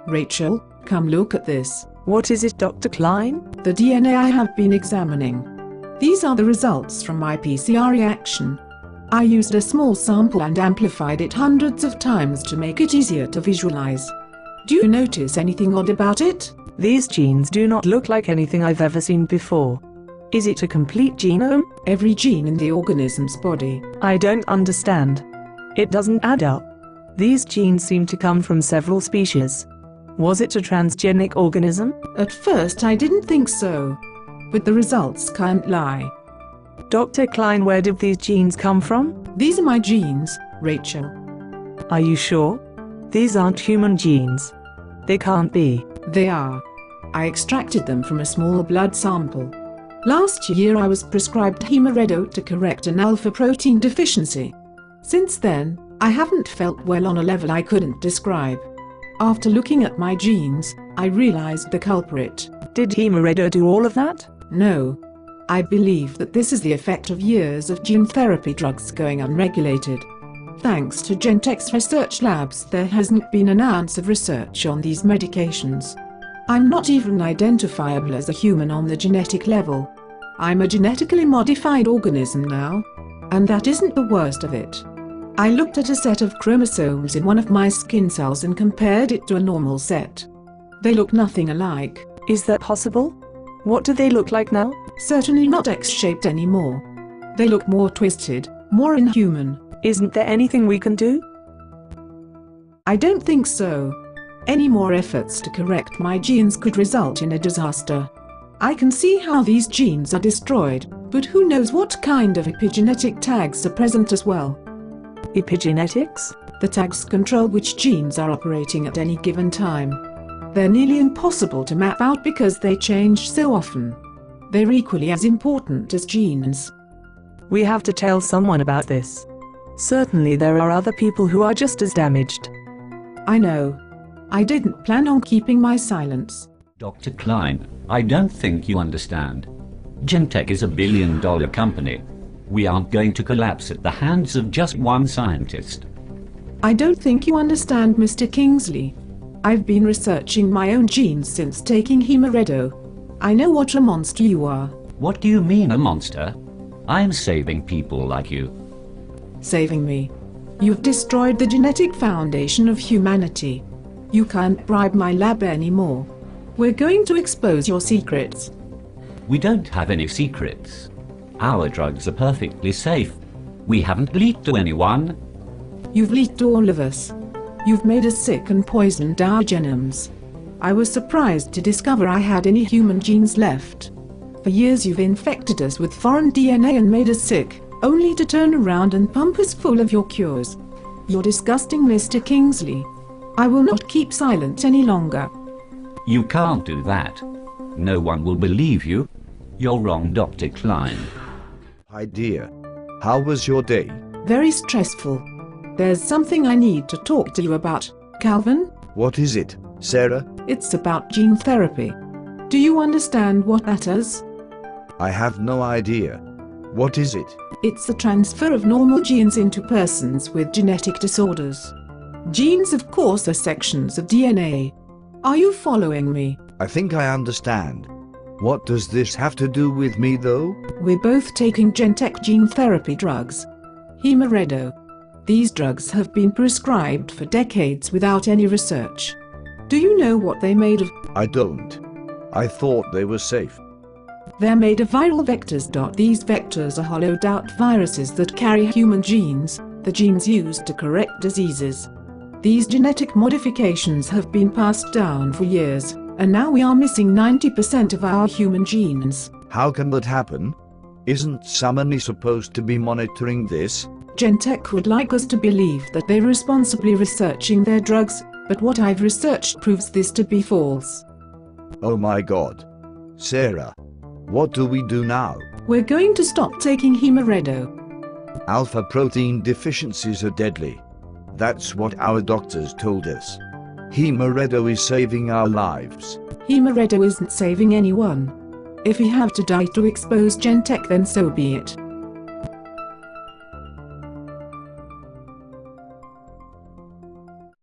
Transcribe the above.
Rachel, come look at this. What is it, Dr. Klein? The DNA I have been examining. These are the results from my PCR reaction. I used a small sample and amplified it hundreds of times to make it easier to visualize. Do you notice anything odd about it? These genes do not look like anything I've ever seen before. Is it a complete genome? Every gene in the organism's body. I don't understand. It doesn't add up. These genes seem to come from several species. Was it a transgenic organism? At first I didn't think so. But the results can't lie. Dr. Klein, where did these genes come from? These are my genes, Rachel. Are you sure? These aren't human genes. They can't be. They are. I extracted them from a small blood sample. Last year I was prescribed Hemaredo to correct an alpha protein deficiency. Since then, I haven't felt well on a level I couldn't describe. After looking at my genes, I realized the culprit. Did Hemaredo do all of that? No. I believe that this is the effect of years of gene therapy drugs going unregulated. Thanks to Gentek's research labs, there hasn't been an ounce of research on these medications. I'm not even identifiable as a human on the genetic level. I'm a genetically modified organism now. And that isn't the worst of it. I looked at a set of chromosomes in one of my skin cells and compared it to a normal set. They look nothing alike. Is that possible? What do they look like now? Certainly not X-shaped anymore. They look more twisted, more inhuman. Isn't there anything we can do? I don't think so. Any more efforts to correct my genes could result in a disaster. I can see how these genes are destroyed, but who knows what kind of epigenetic tags are present as well. Epigenetics? The tags control which genes are operating at any given time. They're nearly impossible to map out because they change so often. They're equally as important as genes. We have to tell someone about this. Certainly there are other people who are just as damaged. I know. I didn't plan on keeping my silence. Dr. Klein, I don't think you understand. Gentek is $1 billion company. We aren't going to collapse at the hands of just one scientist. I don't think you understand, Mr. Kingsley. I've been researching my own genes since taking Hemaredo. I know what a monster you are. What do you mean, a monster? I'm saving people like you. Saving me? You've destroyed the genetic foundation of humanity. You can't bribe my lab anymore. We're going to expose your secrets. We don't have any secrets. Our drugs are perfectly safe. We haven't leaked to anyone. You've leaked to all of us. You've made us sick and poisoned our genomes. I was surprised to discover I had any human genes left. For years you've infected us with foreign DNA and made us sick, only to turn around and pump us full of your cures. You're disgusting, Mr. Kingsley. I will not keep silent any longer. You can't do that. No one will believe you. You're wrong, Dr. Klein. Hi dear. How was your day? Very stressful. There's something I need to talk to you about, Calvin. What is it, Sarah? It's about gene therapy. Do you understand what that is? I have no idea. What is it? It's the transfer of normal genes into persons with genetic disorders. Genes, of course, are sections of DNA. Are you following me? I think I understand. What does this have to do with me, though? We're both taking Gentek gene therapy drugs. Hemaredo. These drugs have been prescribed for decades without any research. Do you know what they're made of? I don't. I thought they were safe. They're made of viral vectors. These vectors are hollowed out viruses that carry human genes, the genes used to correct diseases. These genetic modifications have been passed down for years, and now we are missing 90% of our human genes. How can that happen? Isn't somebody supposed to be monitoring this? Gentek would like us to believe that they're responsibly researching their drugs, but what I've researched proves this to be false. Oh my God. Sarah, what do we do now? We're going to stop taking Hemaredo. Alpha protein deficiencies are deadly. That's what our doctors told us. Hemaredo is saving our lives. Hemaredo isn't saving anyone. If we have to die to expose Gentek, then so be it.